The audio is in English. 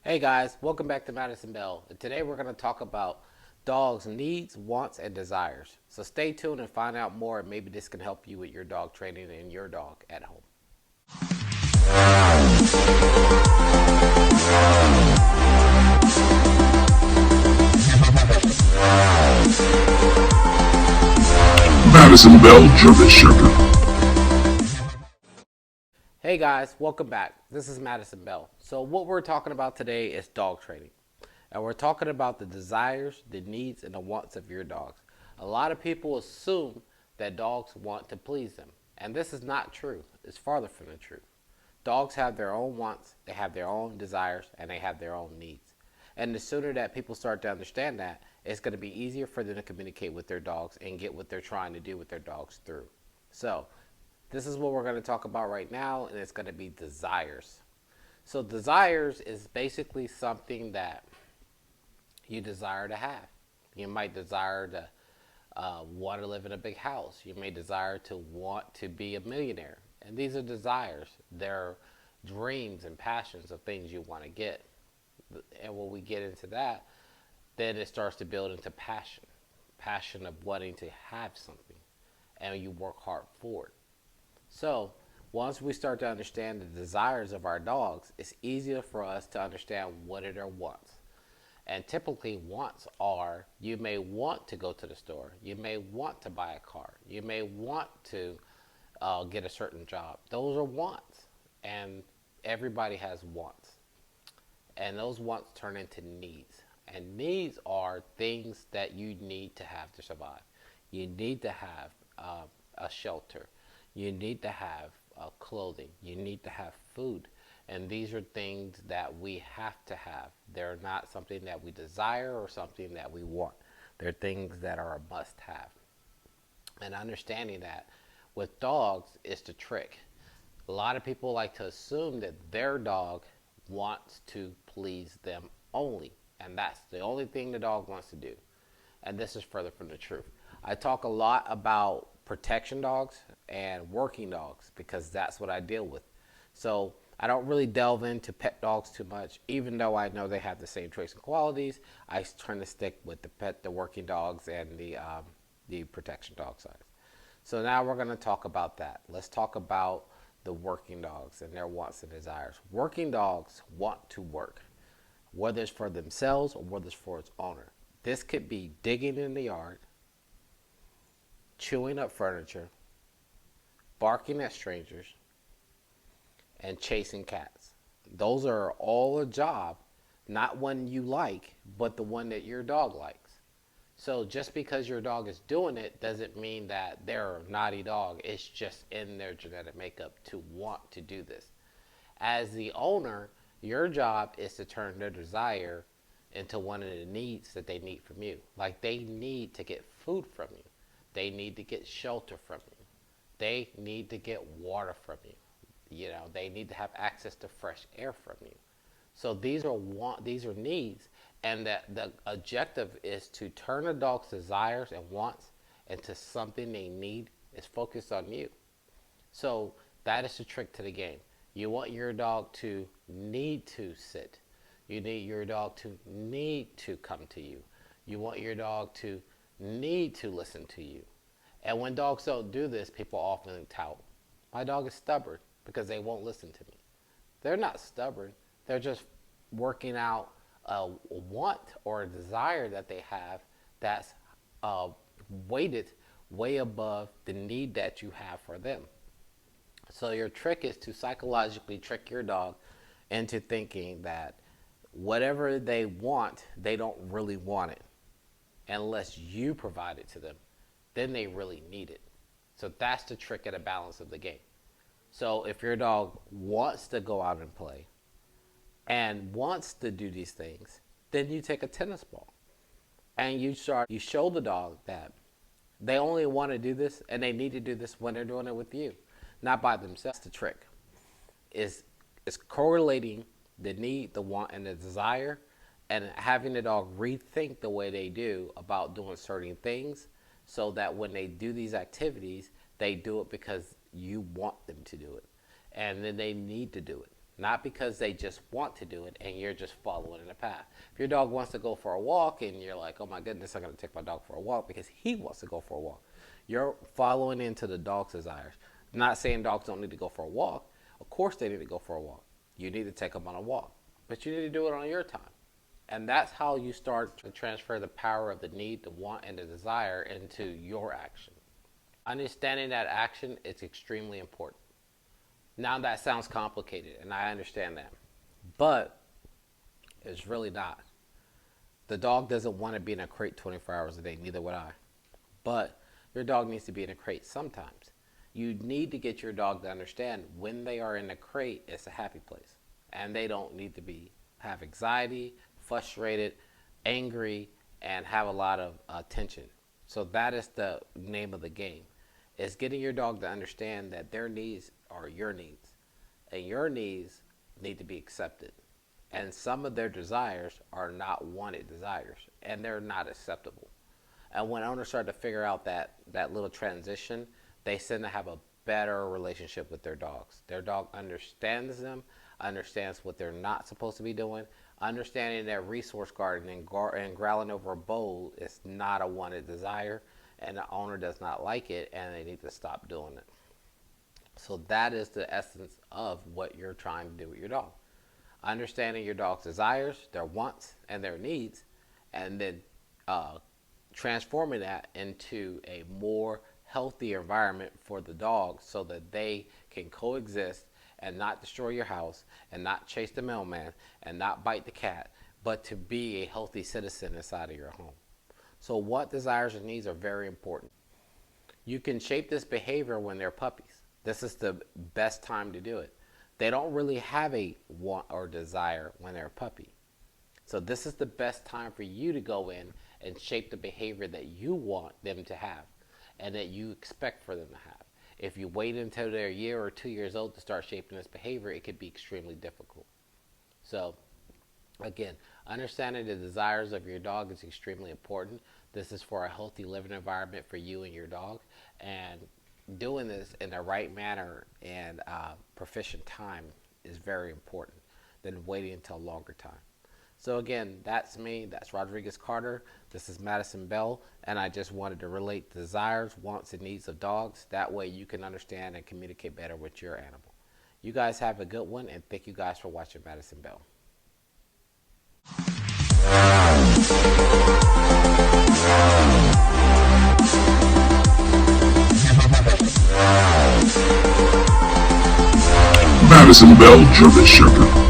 Hey guys, welcome back to Madison Bell. And today we're going to talk about dogs' needs, wants, and desires. So stay tuned and find out more, and maybe this can help you with your dog training and your dog at home. Madison Bell German Shepherd. Hey guys, welcome back. This is Madison Bell. So what we're talking about today is dog training. And we're talking about the desires, the needs, and the wants of your dogs. A lot of people assume that dogs want to please them. And this is not true. It's farther from the truth. Dogs have their own wants, they have their own desires, and they have their own needs. And the sooner that people start to understand that, it's going to be easier for them to communicate with their dogs and get what they're trying to do with their dogs through. So, this is what we're going to talk about right now, and it's going to be desires. So, desires is basically something that you desire to have. You might desire to want to live in a big house. You may desire to want to be a millionaire. And these are desires. They're dreams and passions of things you want to get. And when we get into that, then it starts to build into passion. Passion of wanting to have something. And you work hard for it. So, once we start to understand the desires of our dogs, it's easier for us to understand what are their wants. And typically, wants are you may want to go to the store, you may want to buy a car, you may want to get a certain job. Those are wants, and everybody has wants. And those wants turn into needs. And needs are things that you need to have to survive. You need to have a shelter, you need to have clothing, you need to have food. And these are things that we have to have. They're not something that we desire or something that we want. They're things that are a must have. And understanding that with dogs is the trick. A lot of people like to assume that their dog wants to please them only. And that's the only thing the dog wants to do. And this is further from the truth. I talk a lot about protection dogs and working dogs because that's what I deal with. So I don't really delve into pet dogs too much, even though I know they have the same traits and qualities. I try to stick with the working dogs, and the protection dog side. So now we're going to talk about that. Let's talk about the working dogs and their wants and desires. Working dogs want to work, whether it's for themselves or whether it's for its owner. This could be digging in the yard, chewing up furniture, barking at strangers, and chasing cats. Those are all a job, not one you like, but the one that your dog likes. So just because your dog is doing it doesn't mean that they're a naughty dog. It's just in their genetic makeup to want to do this. As the owner, your job is to turn their desire into one of the needs that they need from you. Like they need to get food from you. They need to get shelter from you. They need to get water from you. They need to have access to fresh air from you. So these are needs, and that the objective is to turn a dog's desires and wants into something they need is focused on you. So that is the trick to the game. You want your dog to need to sit. You need your dog to need to come to you. You want your dog to need to listen to you. And when dogs don't do this, people often tout, my dog is stubborn because they won't listen to me. They're not stubborn. They're just working out a want or a desire that they have that's uh, weighted way above the need that you have for them. So your trick is to psychologically trick your dog into thinking that whatever they want, they don't really want it unless you provide it to them. Then they really need it. So that's the trick of the balance of the game. So if your dog wants to go out and play and wants to do these things, then you take a tennis ball and you show the dog that they only want to do this and they need to do this when they're doing it with you, not by themselves. The trick is correlating the need, the want, and the desire, and having the dog rethink the way they do about doing certain things, so that when they do these activities, they do it because you want them to do it, and then they need to do it. not because they just want to do it and you're just following in a path. If your dog wants to go for a walk and you're like, oh my goodness, I'm going to take my dog for a walk because he wants to go for a walk, you're following into the dog's desires. I'm not saying dogs don't need to go for a walk. Of course they need to go for a walk. You need to take them on a walk, but you need to do it on your time. And that's how you start to transfer the power of the need, the want, and the desire into your action. Understanding that action is extremely important. Now that sounds complicated, and I understand that, but it's really not. The dog doesn't want to be in a crate 24 hours a day, neither would I. But your dog needs to be in a crate sometimes. You need to get your dog to understand when they are in a crate, it's a happy place. And they don't need to have anxiety, frustrated, angry, and have a lot of tension. So that is the name of the game. It's getting your dog to understand that their needs are your needs. And your needs need to be accepted. And some of their desires are not wanted desires. And they're not acceptable. And when owners start to figure out that little transition, they tend to have a better relationship with their dogs. Their dog understands them, understands what they're not supposed to be doing, understanding that resource guarding and growling over a bowl is not a wanted desire, and the owner does not like it, and they need to stop doing it. So that is the essence of what you're trying to do with your dog. Understanding your dog's desires, their wants, and their needs, and then transforming that into a more healthy environment for the dog so that they can coexist and not destroy your house and not chase the mailman and not bite the cat, but to be a healthy citizen inside of your home. So what desires and needs are very important. You can shape this behavior when they're puppies. This is the best time to do it. They don't really have a want or desire when they're a puppy. So this is the best time for you to go in and shape the behavior that you want them to have and that you expect for them to have. If you wait until they're a year or 2 years old to start shaping this behavior, it could be extremely difficult. So again, understanding the desires of your dog is extremely important. This is for a healthy living environment for you and your dog, and doing this in the right manner and proficient time is very important than waiting until a longer time. So again, that's me. That's Rodriguez Carter. This is Madison Bell, and I just wanted to relate the desires, wants, and needs of dogs. That way you can understand and communicate better with your animal. You guys have a good one, and thank you guys for watching Madison Bell. Madison Bell German Shepherd.